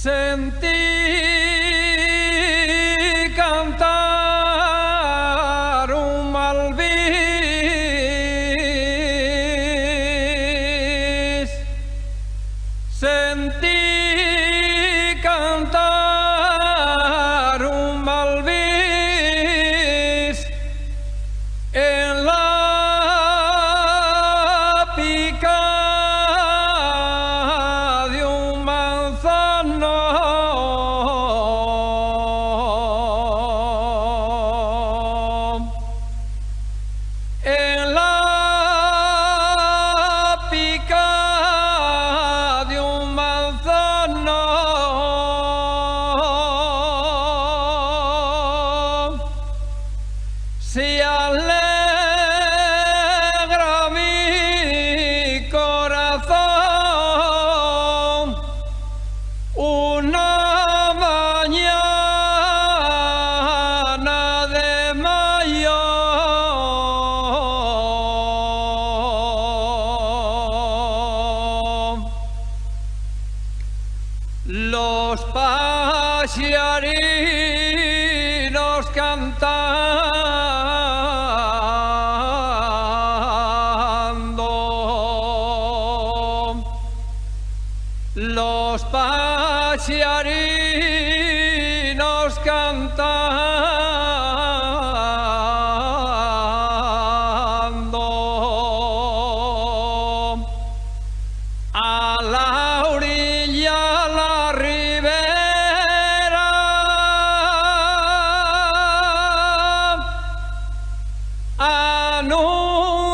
Sentí cantar un malvis, sentí cantar un malvis en la pica de un manzano. En la pica de un manzano se alegra mi corazón una mañana de mayo. Los pasearinos cantando, los pasearinos cantando a la orilla, la ribera,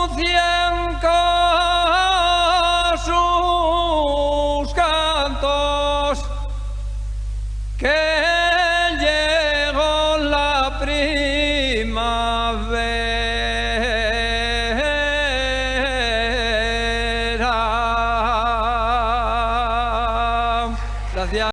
anuncian con sus cantos que llegó la primavera. Gracias.